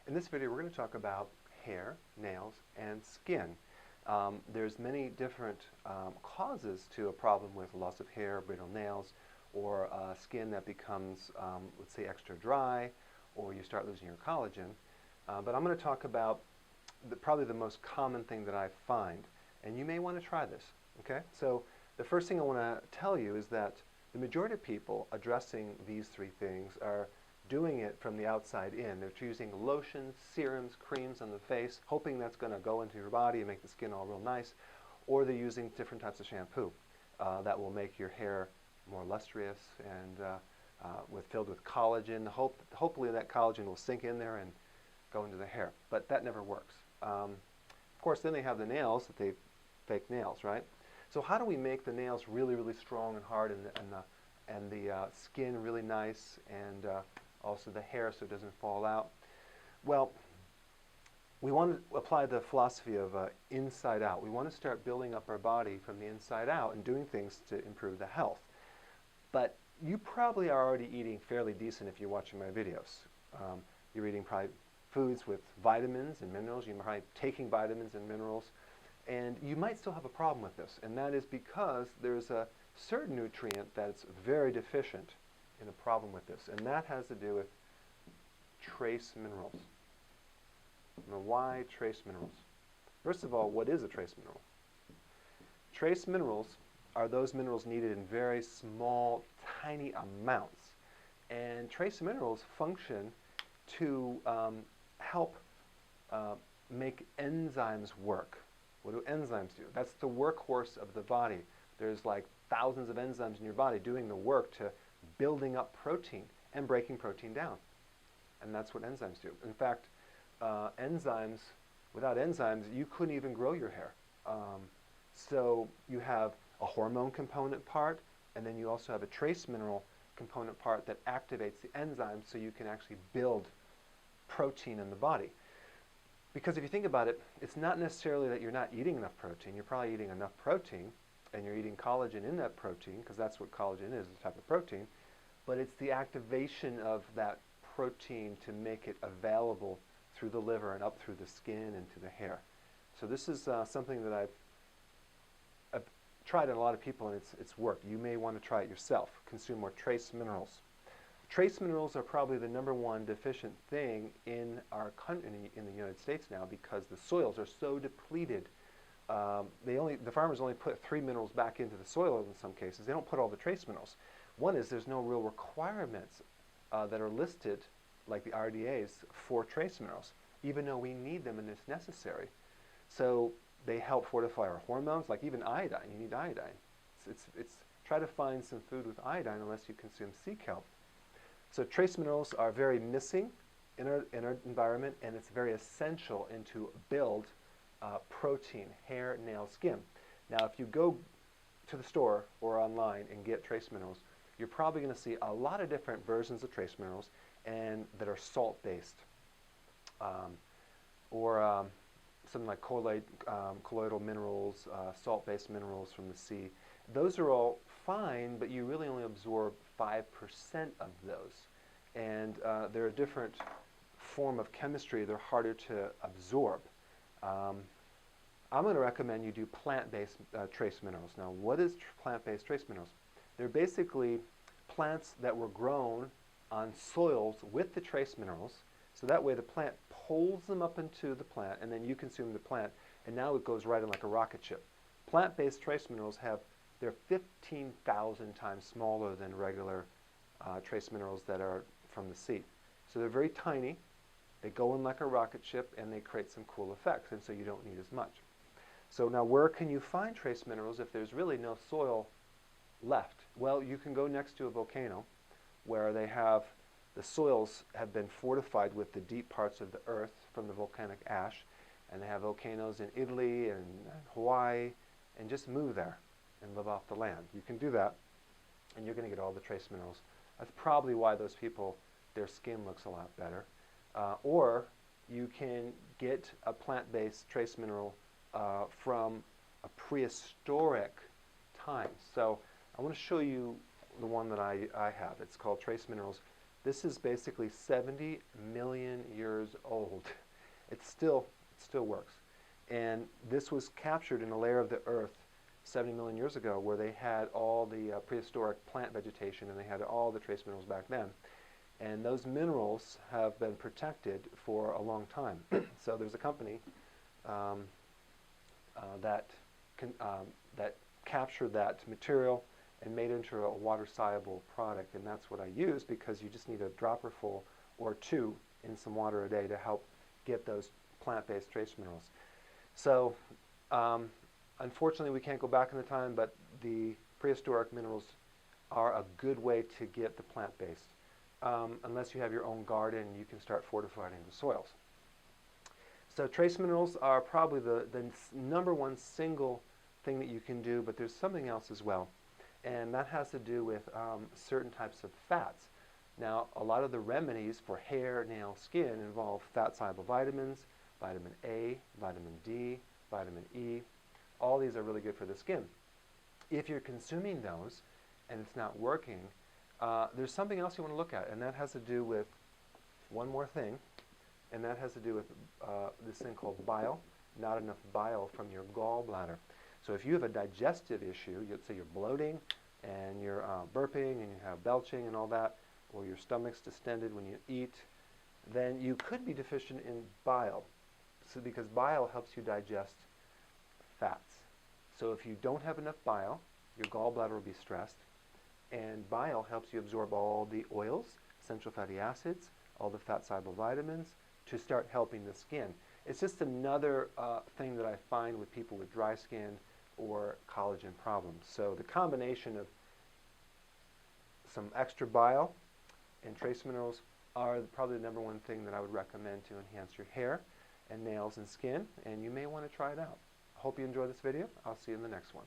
In this video, we're going to talk about hair, nails, and skin. There's many different causes to a problem with loss of hair, brittle nails, or skin that becomes, let's say, extra dry, or you start losing your collagen. But I'm going to talk about probably the most common thing that I find, and you may want to try this. Okay? So the first thing I want to tell you is that the majority of people addressing these three things are doing it from the outside in. They're choosing lotions, serums, creams on the face, hoping that's going to go into your body and make the skin all real nice, or they're using different types of shampoo that will make your hair more lustrous and filled with collagen. Hopefully that collagen will sink in there and go into the hair, but that never works. Of course, then they have the nails that they fake nails, right? So how do we make the nails really, really strong and hard, and the skin really nice, and also the hair so it doesn't fall out? Well, we want to apply the philosophy of inside out. We want to start building up our body from the inside out and doing things to improve the health. But you probably are already eating fairly decent if you're watching my videos. You're eating probably foods with vitamins and minerals. You're probably taking vitamins and minerals. And you might still have a problem with this, and that is because there's a certain nutrient that's very deficient in a problem with this, and that has to do with trace minerals. Now, why trace minerals? First of all, what is a trace mineral? Trace minerals are those minerals needed in very small, tiny amounts. And trace minerals function to help make enzymes work. What do enzymes do? That's the workhorse of the body. There's like thousands of enzymes in your body doing the work to building up protein and breaking protein down. And that's what enzymes do. In fact, without enzymes, you couldn't even grow your hair. So you have a hormone component part, and then you also have a trace mineral component part that activates the enzymes so you can actually build protein in the body. Because if you think about it, it's not necessarily that you're not eating enough protein. You're probably eating enough protein, and you're eating collagen in that protein, because that's what collagen is, a type of protein. But it's the activation of that protein to make it available through the liver and up through the skin and to the hair. So this is something that I've tried on a lot of people, and it's worked. You may want to try it yourself. Consume more trace minerals. Trace minerals are probably the #1 deficient thing in our country, in the United States now, because the soils are so depleted. The farmers only put 3 minerals back into the soil in some cases. They don't put all the trace minerals. One is there's no real requirements that are listed, like the RDAs, for trace minerals, even though we need them and it's necessary. So they help fortify our hormones, like even iodine. You need iodine. Try to find some food with iodine unless you consume sea kelp. So trace minerals are very missing in our environment, and it's very essential to build protein, hair, nail, skin. Now, if you go to the store or online and get trace minerals, you're probably going to see a lot of different versions of trace minerals and that are salt-based, or something like colloidal minerals, salt-based minerals from the sea. Those are all fine, but you really only absorb 5% of those. And they're a different form of chemistry. They're harder to absorb. I'm going to recommend you do plant-based trace minerals. Now, what is plant-based trace minerals? They're basically plants that were grown on soils with the trace minerals, so that way the plant pulls them up into the plant, and then you consume the plant, and now it goes right in like a rocket ship. Plant-based trace minerals they're 15,000 times smaller than regular trace minerals that are from the sea. So they're very tiny, they go in like a rocket ship, and they create some cool effects, and so you don't need as much. So now where can you find trace minerals if there's really no soil left? Well, you can go next to a volcano where the soils have been fortified with the deep parts of the earth from the volcanic ash, and they have volcanoes in Italy and Hawaii, and just move there and live off the land. You can do that, and you're going to get all the trace minerals. That's probably why those people, their skin looks a lot better. Or you can get a plant-based trace mineral from a prehistoric time. So I want to show you the one that I have. It's called Trace Minerals This is basically 70 million years old. It still works. And this was captured in a layer of the earth 70 million years ago where they had all the prehistoric plant vegetation and they had all the trace minerals back then. And those minerals have been protected for a long time. So there's a company that captured that material and made it into a water-soluble product. And that's what I use because you just need a dropper full or two in some water a day to help get those plant-based trace minerals. So unfortunately, we can't go back in the time, but the prehistoric minerals are a good way to get the plant-based. Unless you have your own garden, you can start fortifying the soils. So trace minerals are probably the number one single thing that you can do, but there's something else as well. And that has to do with certain types of fats. Now, a lot of the remedies for hair, nail, skin involve fat-soluble vitamins, vitamin A, vitamin D, vitamin E. All these are really good for the skin. If you're consuming those and it's not working, there's something else you want to look at, and that has to do with one more thing, and that has to do with this thing called bile, not enough bile from your gallbladder. So if you have a digestive issue, let's say you're bloating and you're burping and you have belching and all that, or your stomach's distended when you eat, then you could be deficient in bile. So because bile helps you digest fats. So if you don't have enough bile, your gallbladder will be stressed, and bile helps you absorb all the oils, essential fatty acids, all the fat-soluble vitamins to start helping the skin. It's just another thing that I find with people with dry skin or collagen problems. So the combination of some extra bile and trace minerals are probably the number one thing that I would recommend to enhance your hair and nails and skin, and you may want to try it out. I hope you enjoyed this video. I'll see you in the next one.